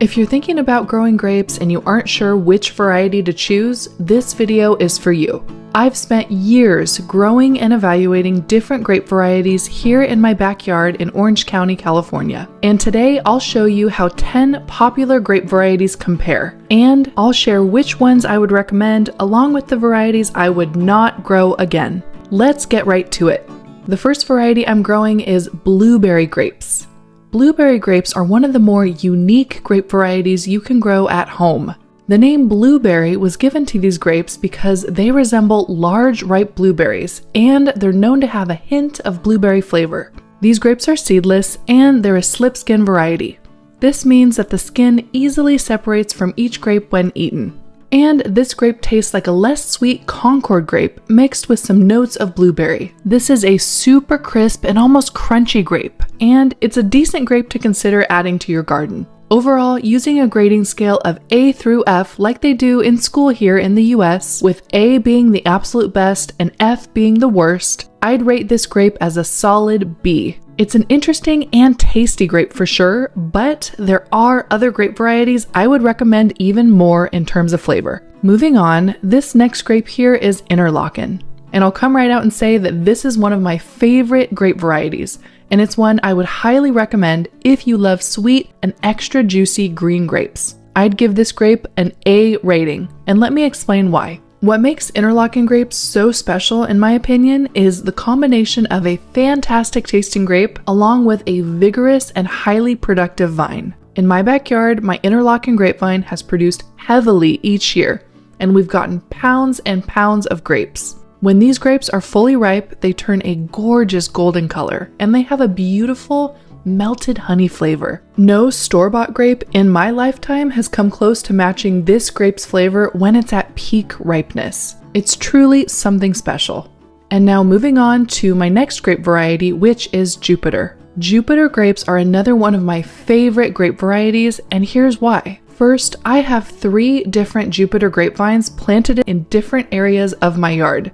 If you're thinking about growing grapes and you aren't sure which variety to choose, this video is for you. I've spent years growing and evaluating different grape varieties here in my backyard in Orange County, California. And today I'll show you how 10 popular grape varieties compare. And I'll share which ones I would recommend along with the varieties I would not grow again. Let's get right to it. The first variety I'm growing is blueberry grapes. Blueberry grapes are one of the more unique grape varieties you can grow at home. The name blueberry was given to these grapes because they resemble large ripe blueberries, and they're known to have a hint of blueberry flavor. These grapes are seedless, and they're a slip skin variety. This means that the skin easily separates from each grape when eaten. And this grape tastes like a less sweet Thomcord grape mixed with some notes of blueberry. This is a super crisp and almost crunchy grape, and it's a decent grape to consider adding to your garden. Overall, using a grading scale of A through F like they do in school here in the US, with A being the absolute best and F being the worst, I'd rate this grape as a solid B. It's an interesting and tasty grape for sure, but there are other grape varieties I would recommend even more in terms of flavor. Moving on, this next grape here is Interlaken. And I'll come right out and say that this is one of my favorite grape varieties, and it's one I would highly recommend if you love sweet and extra juicy green grapes. I'd give this grape an A rating, and let me explain why. What makes Interlaken grapes so special, in my opinion, is the combination of a fantastic tasting grape along with a vigorous and highly productive vine. In my backyard, my Interlaken grapevine has produced heavily each year, and we've gotten pounds and pounds of grapes. When these grapes are fully ripe, they turn a gorgeous golden color, and they have a beautiful melted honey flavor. No store-bought grape in my lifetime has come close to matching this grape's flavor when it's at peak ripeness. It's truly something special. And now moving on to my next grape variety, which is Jupiter. Jupiter grapes are another one of my favorite grape varieties, and here's why. First, I have 3 different Jupiter grapevines planted in different areas of my yard.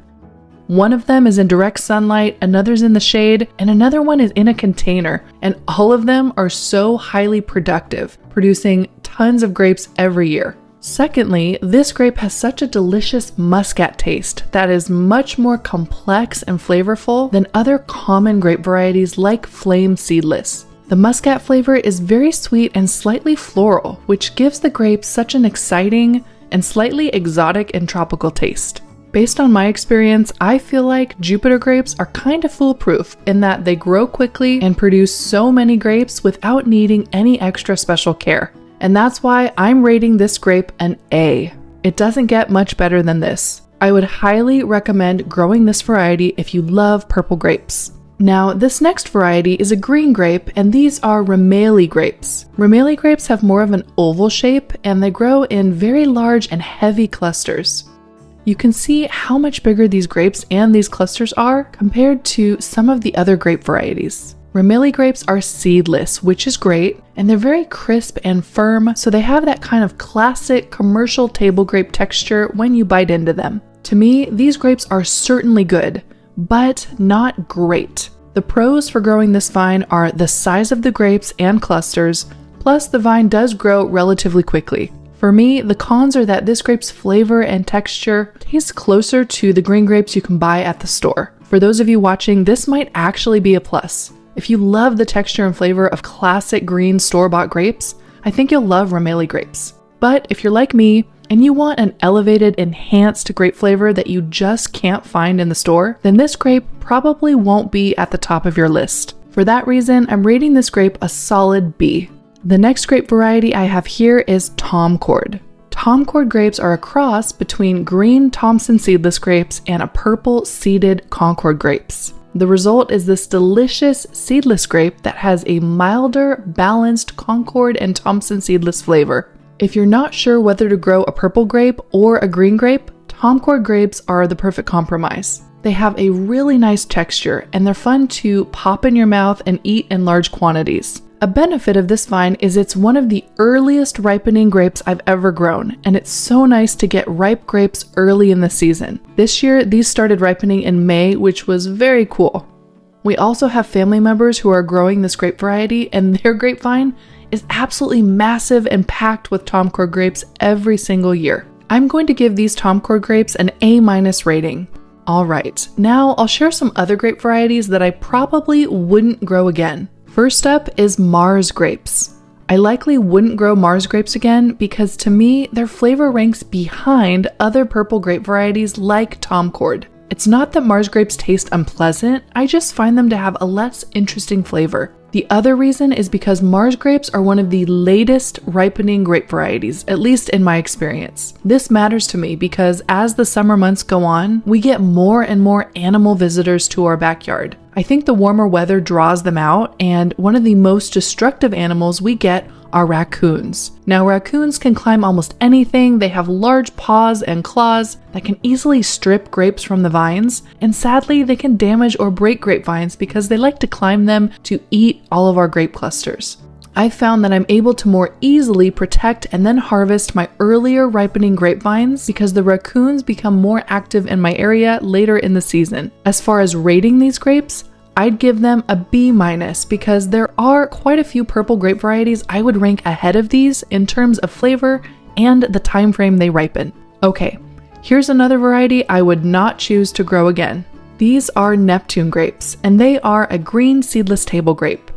One of them is in direct sunlight, another's in the shade, and another one is in a container, and all of them are so highly productive, producing tons of grapes every year. Secondly, this grape has such a delicious muscat taste that is much more complex and flavorful than other common grape varieties like Flame Seedless. The muscat flavor is very sweet and slightly floral, which gives the grape such an exciting and slightly exotic and tropical taste. Based on my experience, I feel like Jupiter grapes are kind of foolproof in that they grow quickly and produce so many grapes without needing any extra special care. And that's why I'm rating this grape an A. It doesn't get much better than this. I would highly recommend growing this variety if you love purple grapes. Now, this next variety is a green grape, and these are Reliance grapes. Reliance grapes have more of an oval shape, and they grow in very large and heavy clusters. You can see how much bigger these grapes and these clusters are compared to some of the other grape varieties. Reliance grapes are seedless, which is great, and they're very crisp and firm, so they have that kind of classic commercial table grape texture when you bite into them. To me, these grapes are certainly good, but not great. The pros for growing this vine are the size of the grapes and clusters, plus the vine does grow relatively quickly. For me, the cons are that this grape's flavor and texture tastes closer to the green grapes you can buy at the store. For those of you watching, this might actually be a plus. If you love the texture and flavor of classic green store-bought grapes, I think you'll love Reliance grapes. But if you're like me, and you want an elevated, enhanced grape flavor that you just can't find in the store, then this grape probably won't be at the top of your list. For that reason, I'm rating this grape a solid B. The next grape variety I have here is Thomcord. Thomcord grapes are a cross between green Thompson seedless grapes and a purple seeded Concord grapes. The result is this delicious seedless grape that has a milder, balanced Concord and Thompson seedless flavor. If you're not sure whether to grow a purple grape or a green grape, Thomcord grapes are the perfect compromise. They have a really nice texture, and they're fun to pop in your mouth and eat in large quantities. A benefit of this vine is it's one of the earliest ripening grapes I've ever grown, and it's so nice to get ripe grapes early in the season. This year, these started ripening in May, which was very cool. We also have family members who are growing this grape variety, and their grapevine is absolutely massive and packed with Thomcord grapes every single year. I'm going to give these Thomcord grapes an A- rating. Alright, now I'll share some other grape varieties that I probably wouldn't grow again. First up is Mars grapes. I likely wouldn't grow Mars grapes again because to me, their flavor ranks behind other purple grape varieties like Thomcord. It's not that Mars grapes taste unpleasant, I just find them to have a less interesting flavor. The other reason is because Mars grapes are one of the latest ripening grape varieties, at least in my experience. This matters to me because as the summer months go on, we get more and more animal visitors to our backyard. I think the warmer weather draws them out, and one of the most destructive animals we get are raccoons. Now, raccoons can climb almost anything. They have large paws and claws that can easily strip grapes from the vines, and sadly, they can damage or break grapevines because they like to climb them to eat all of our grape clusters. I've found that I'm able to more easily protect and then harvest my earlier ripening grapevines because the raccoons become more active in my area later in the season. As far as rating these grapes, I'd give them a B- because there are quite a few purple grape varieties I would rank ahead of these in terms of flavor and the time frame they ripen. Okay, here's another variety I would not choose to grow again. These are Neptune grapes, and they are a green seedless table grape.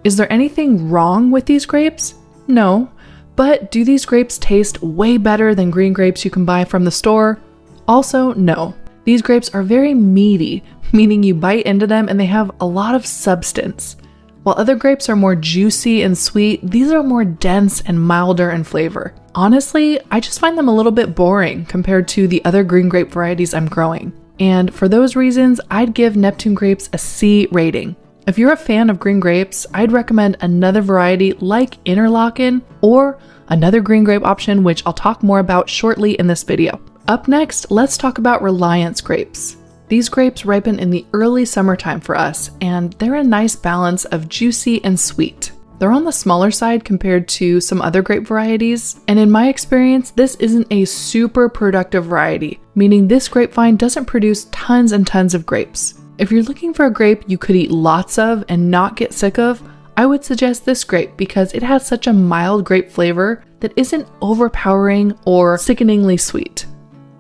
Is there anything wrong with these grapes? No, but do these grapes taste way better than green grapes you can buy from the store? Also, no. These grapes are very meaty, meaning you bite into them and they have a lot of substance. While other grapes are more juicy and sweet, these are more dense and milder in flavor. Honestly, I just find them a little bit boring compared to the other green grape varieties I'm growing. And for those reasons, I'd give Neptune grapes a C rating. If you're a fan of green grapes, I'd recommend another variety like Interlaken or another green grape option, which I'll talk more about shortly in this video. Up next, let's talk about Reliance grapes. These grapes ripen in the early summertime for us, and they're a nice balance of juicy and sweet. They're on the smaller side compared to some other grape varieties, and in my experience, this isn't a super productive variety, meaning this grapevine doesn't produce tons and tons of grapes. If you're looking for a grape you could eat lots of and not get sick of, I would suggest this grape because it has such a mild grape flavor that isn't overpowering or sickeningly sweet.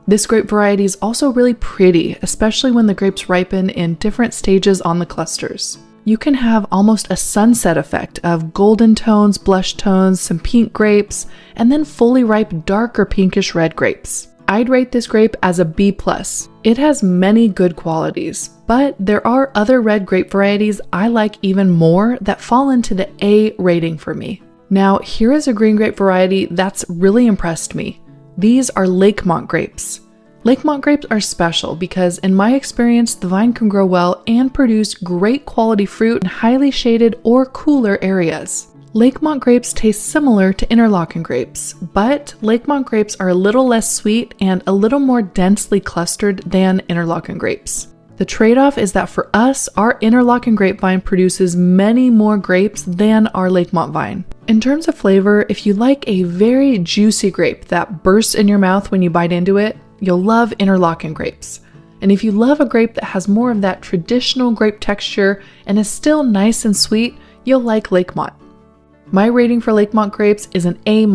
This grape variety is also really pretty, especially when the grapes ripen in different stages on the clusters. You can have almost a sunset effect of golden tones, blush tones, some pink grapes, and then fully ripe darker pinkish red grapes. I'd rate this grape as a B+. It has many good qualities, but there are other red grape varieties I like even more that fall into the A rating for me. Now, here is a green grape variety that's really impressed me. These are Lakemont grapes. Lakemont grapes are special because in my experience, the vine can grow well and produce great quality fruit in highly shaded or cooler areas. Lakemont grapes taste similar to Interlaken grapes, but Lakemont grapes are a little less sweet and a little more densely clustered than Interlaken grapes. The trade-off is that for us, our Interlaken grapevine produces many more grapes than our Lakemont vine. In terms of flavor, if you like a very juicy grape that bursts in your mouth when you bite into it, you'll love Interlaken grapes. And if you love a grape that has more of that traditional grape texture and is still nice and sweet, you'll like Lakemont. My rating for Lakemont grapes is an A-.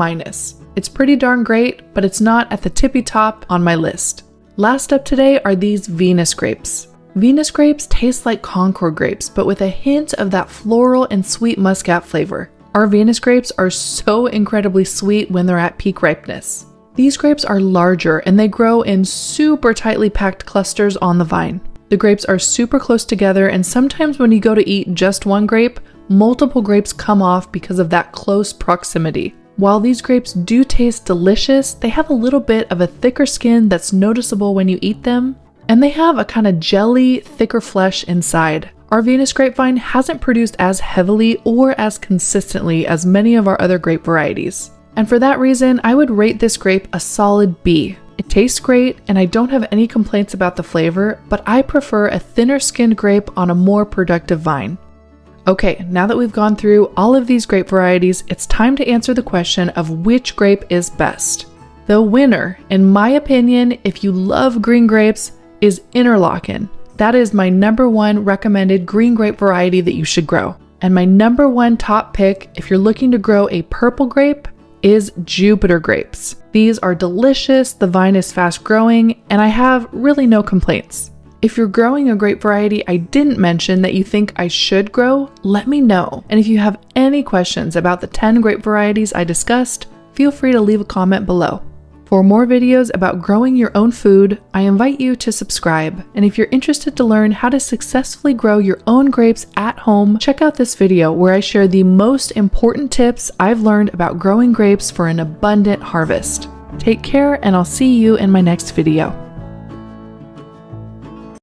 It's pretty darn great, but it's not at the tippy top on my list. Last up today are these Venus grapes. Venus grapes taste like Concord grapes, but with a hint of that floral and sweet muscat flavor. Our Venus grapes are so incredibly sweet when they're at peak ripeness. These grapes are larger and they grow in super tightly packed clusters on the vine. The grapes are super close together, and sometimes when you go to eat just one grape, multiple grapes come off because of that close proximity. While these grapes do taste delicious, they have a little bit of a thicker skin that's noticeable when you eat them, and they have a kind of jelly, thicker flesh inside. Our Venus grapevine hasn't produced as heavily or as consistently as many of our other grape varieties. And for that reason, I would rate this grape a solid B. It tastes great, and I don't have any complaints about the flavor, but I prefer a thinner skinned grape on a more productive vine. Okay, now that we've gone through all of these grape varieties, it's time to answer the question of which grape is best. The winner, in my opinion, if you love green grapes, is Interlaken. That is my #1 recommended green grape variety that you should grow. And my number one top pick, if you're looking to grow a purple grape, is Jupiter grapes. These are delicious, the vine is fast growing, and I have really no complaints. If you're growing a grape variety I didn't mention that you think I should grow, let me know. And if you have any questions about the 10 grape varieties I discussed, feel free to leave a comment below. For more videos about growing your own food, I invite you to subscribe. And if you're interested to learn how to successfully grow your own grapes at home, check out this video where I share the most important tips I've learned about growing grapes for an abundant harvest. Take care, and I'll see you in my next video.